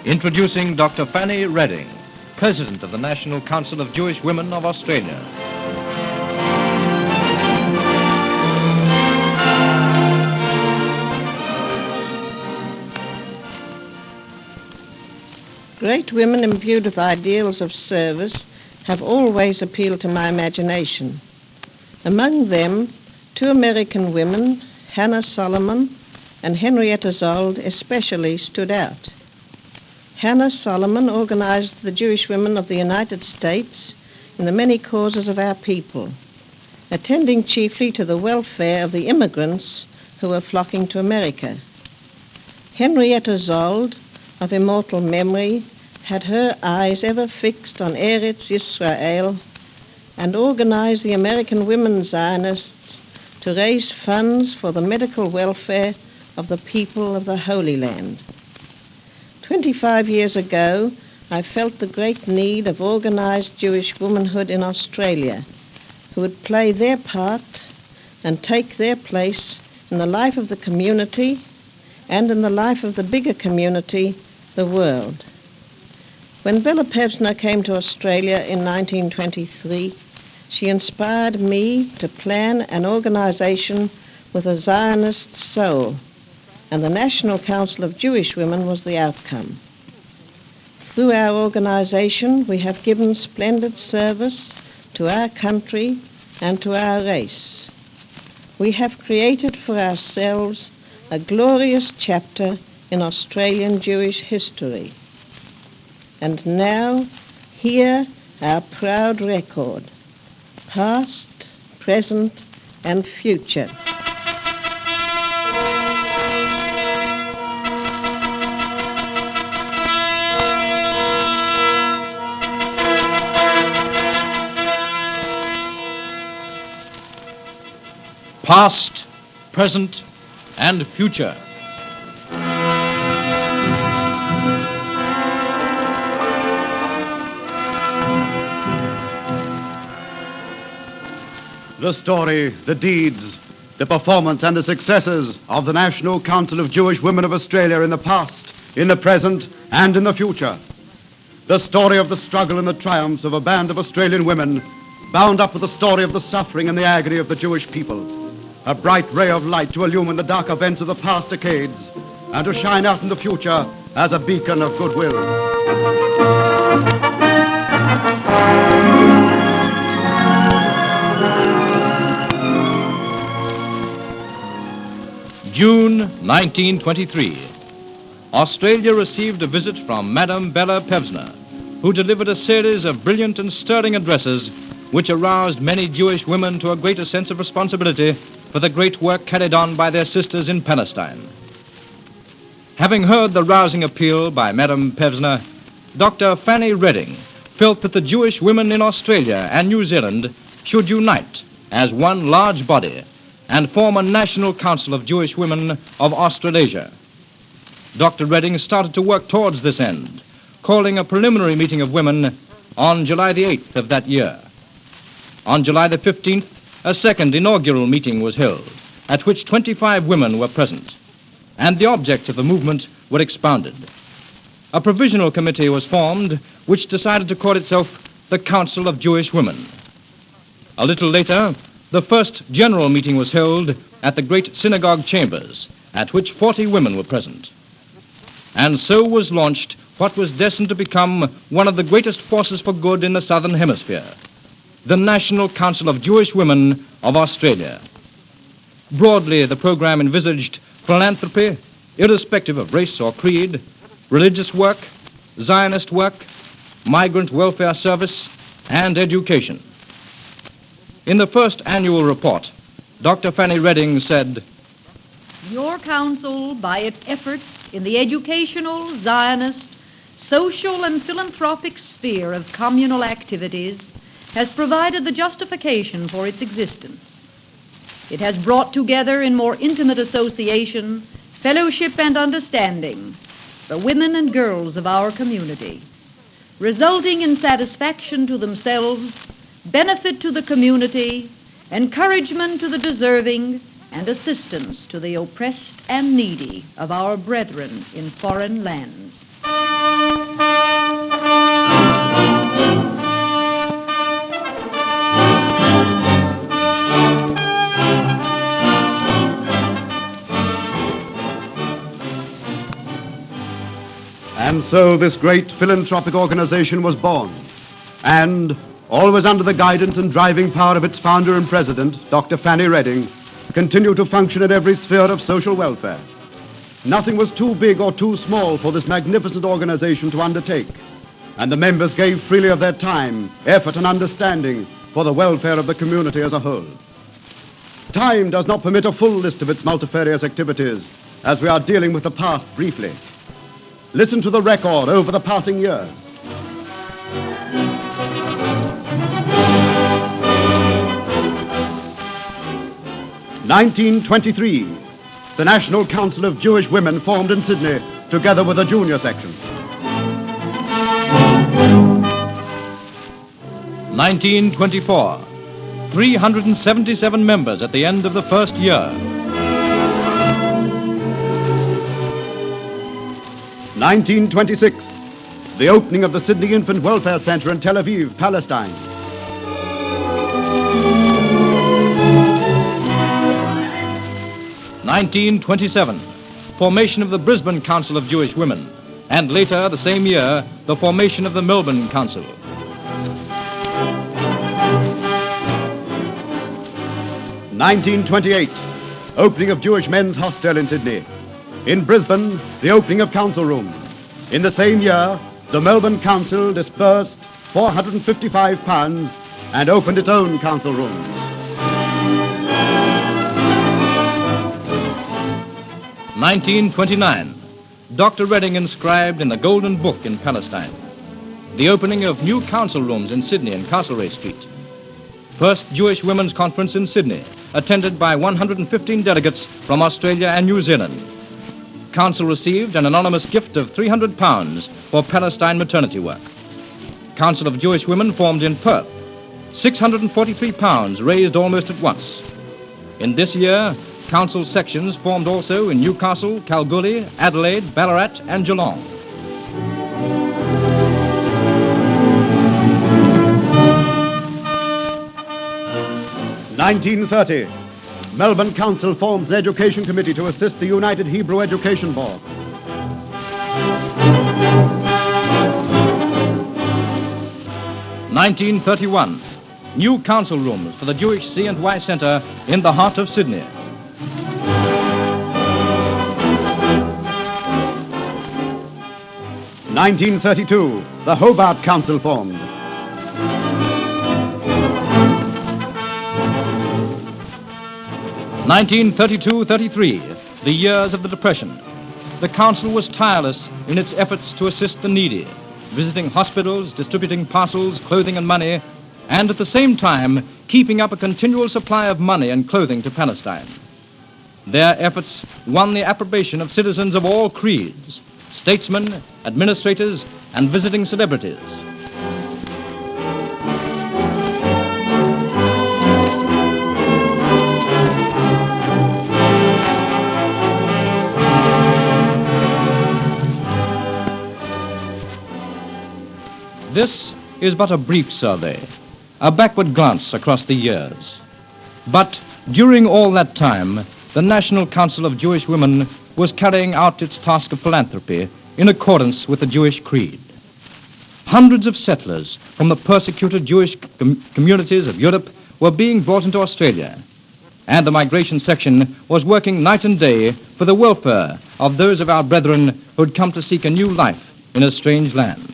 Introducing Dr. Fanny Reading, President of the National Council of Jewish Women of Australia. Great women imbued with ideals of service have always appealed to my imagination. Among them, two American women, Hannah Solomon and Henrietta Zold, especially stood out. Hannah Solomon organized the Jewish women of the United States in the many causes of our people, attending chiefly to the welfare of the immigrants who were flocking to America. Henrietta Zold, of immortal memory, had her eyes ever fixed on Eretz Yisrael and organized the American women Zionists to raise funds for the medical welfare of the people of the Holy Land. 25 years ago, I felt the great need of organized Jewish womanhood in Australia, who would play their part and take their place in the life of the community and in the life of the bigger community, the world. When Bella Pevsner came to Australia in 1923, she inspired me to plan an organization with a Zionist soul, and the National Council of Jewish Women was the outcome. Through our organization, we have given splendid service to our country and to our race. We have created for ourselves a glorious chapter in Australian Jewish history. And now, here our proud record, past, present, and future. Past, present, and future. The story, the deeds, the performance and the successes of the National Council of Jewish Women of Australia in the past, in the present, and in the future. The story of the struggle and the triumphs of a band of Australian women bound up with the story of the suffering and the agony of the Jewish people. A bright ray of light to illumine the dark events of the past decades and to shine out in the future as a beacon of goodwill. June 1923. Australia received a visit from Madame Bella Pevsner, who delivered a series of brilliant and stirring addresses which aroused many Jewish women to a greater sense of responsibility for the great work carried on by their sisters in Palestine. Having heard the rousing appeal by Madame Pevsner, Dr. Fanny Reading felt that the Jewish women in Australia and New Zealand should unite as one large body and form a National Council of Jewish Women of Australasia. Dr. Reading started to work towards this end, calling a preliminary meeting of women on July the 8th of that year. On July the 15th, a second inaugural meeting was held, at which 25 women were present, and the objects of the movement were expounded. A provisional committee was formed, which decided to call itself the Council of Jewish Women. A little later, the first general meeting was held at the great synagogue chambers, at which 40 women were present. And so was launched what was destined to become one of the greatest forces for good in the Southern Hemisphere, the National Council of Jewish Women of Australia. Broadly, the program envisaged philanthropy, irrespective of race or creed, religious work, Zionist work, migrant welfare service, and education. In the first annual report, Dr. Fanny Reading said, "Your council, by its efforts in the educational, Zionist, social, and philanthropic sphere of communal activities, has provided the justification for its existence. It has brought together in more intimate association, fellowship, and understanding the women and girls of our community, resulting in satisfaction to themselves, benefit to the community, encouragement to the deserving, and assistance to the oppressed and needy of our brethren in foreign lands." so this great philanthropic organization was born, and, always under the guidance and driving power of its founder and president, Dr. Fanny Reading, continued to function in every sphere of social welfare. Nothing was too big or too small for this magnificent organization to undertake, and the members gave freely of their time, effort, and understanding for the welfare of the community as a whole. Time does not permit a full list of its multifarious activities, as we are dealing with the past briefly. Listen to the record over the passing years. (1923), the National Council of Jewish Women formed in Sydney, together with a junior section. 1924, 377 members at the end of the first year. 1926, the opening of the Sydney Infant Welfare Center in Tel Aviv, Palestine. 1927, formation of the Brisbane Council of Jewish Women, and later, the same year, the formation of the Melbourne Council. 1928, opening of Jewish Men's Hostel in Sydney. In Brisbane, the opening of council rooms. In the same year, the Melbourne Council disbursed £455 and opened its own council rooms. 1929, Dr. Reading inscribed in the Golden Book in Palestine. The opening of new council rooms in Sydney and Castlereagh Street. First Jewish Women's Conference in Sydney, attended by 115 delegates from Australia and New Zealand. Council received an anonymous gift of £300 for Palestine maternity work. Council of Jewish Women formed in Perth. £643 raised almost at once. In this year, council sections formed also in Newcastle, Kalgoorlie, Adelaide, Ballarat, and Geelong. (1930), Melbourne Council forms an education committee to assist the United Hebrew Education Board. 1931, new council rooms for the Jewish C&Y Centre in the heart of Sydney. 1932, the Hobart Council formed. 1932-33, the years of the Depression. The council was tireless in its efforts to assist the needy, visiting hospitals, distributing parcels, clothing and money, and at the same time keeping up a continual supply of money and clothing to Palestine. Their efforts won the approbation of citizens of all creeds, statesmen, administrators, and visiting celebrities. This is but a brief survey, a backward glance across the years. But during all that time, the National Council of Jewish Women was carrying out its task of philanthropy in accordance with the Jewish creed. Hundreds of settlers from the persecuted Jewish communities of Europe were being brought into Australia, and the migration section was working night and day for the welfare of those of our brethren who had come to seek a new life in a strange land.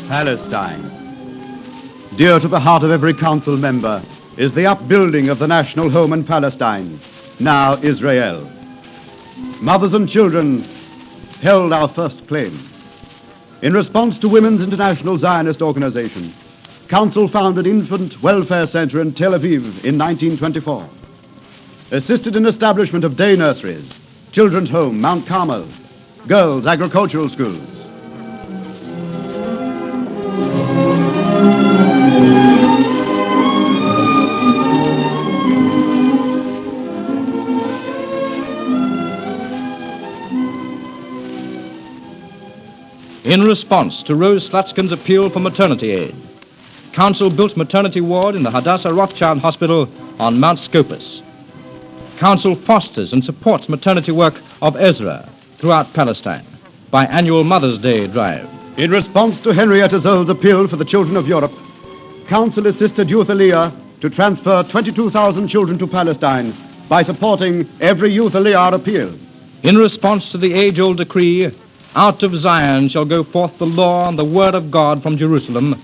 Palestine. Dear to the heart of every council member is the upbuilding of the national home in Palestine, now Israel. Mothers and children held our first claim. In response to Women's International Zionist Organization, Council founded Infant Welfare Center in Tel Aviv in 1924. Assisted in establishment of day nurseries, Children's Home, Mount Carmel, girls' agricultural schools. In response to Rose Slutskin's appeal for maternity aid, Council built maternity ward in the Hadassah Rothschild Hospital on Mount Scopus. Council fosters and supports maternity work of Ezra throughout Palestine by annual Mother's Day drive. In response to Henrietta Zoll's appeal for the children of Europe, Council assisted Youth Aliyah to transfer 22,000 children to Palestine by supporting every Youth Aliyah appeal. In response to the age-old decree, out of Zion shall go forth the law and the word of God from Jerusalem,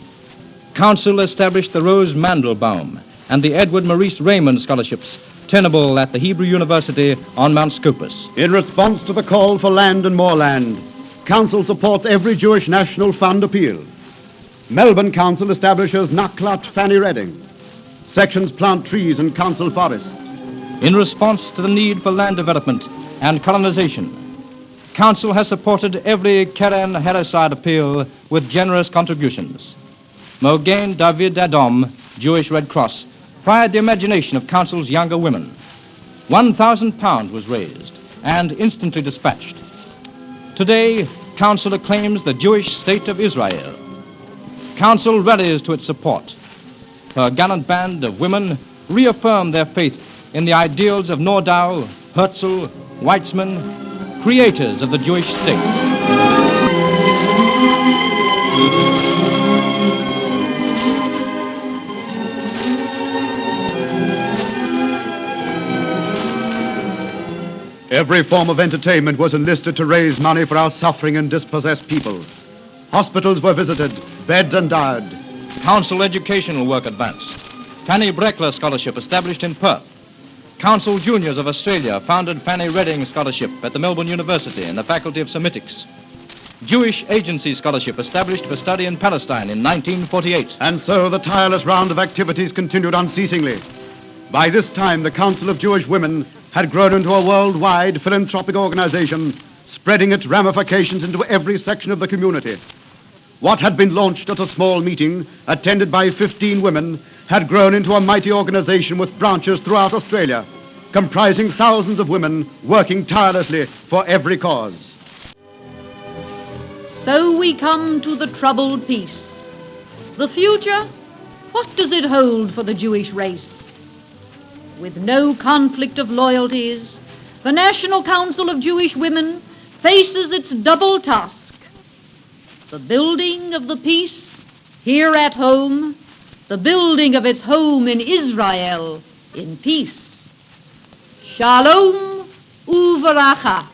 Council established the Rose Mandelbaum and the Edward Maurice Raymond Scholarships, tenable at the Hebrew University on Mount Scopus. In response to the call for land and more land, Council supports every Jewish National Fund appeal. Melbourne Council establishes Dr Fanny Reading. Sections plant trees in Council forests. In response to the need for land development and colonization, Council has supported every Keren Hereside appeal with generous contributions. Mogen David Adom, Jewish Red Cross, fired the imagination of Council's younger women. £1,000 was raised and instantly dispatched. Today, Council acclaims the Jewish state of Israel. Council rallies to its support. Her gallant band of women reaffirm their faith in the ideals of Nordau, Herzl, Weizmann, creators of the Jewish state. Every form of entertainment was enlisted to raise money for our suffering and dispossessed people. Hospitals were visited, beds undired. Council educational work advanced. Fanny Breckler Scholarship established in Perth. Council Juniors of Australia founded Fanny Reading Scholarship at the Melbourne University in the Faculty of Semitics. Jewish Agency Scholarship established for study in Palestine in 1948. And so the tireless round of activities continued unceasingly. By this time, the Council of Jewish Women had grown into a worldwide philanthropic organization, spreading its ramifications into every section of the community. What had been launched at a small meeting, attended by 15 women, had grown into a mighty organization with branches throughout Australia, comprising thousands of women working tirelessly for every cause. So we come to the troubled peace. The future, what does it hold for the Jewish race? With no conflict of loyalties, the National Council of Jewish Women faces its double task: the building of the peace here at home, the building of its home in Israel in peace. Shalom uveracha.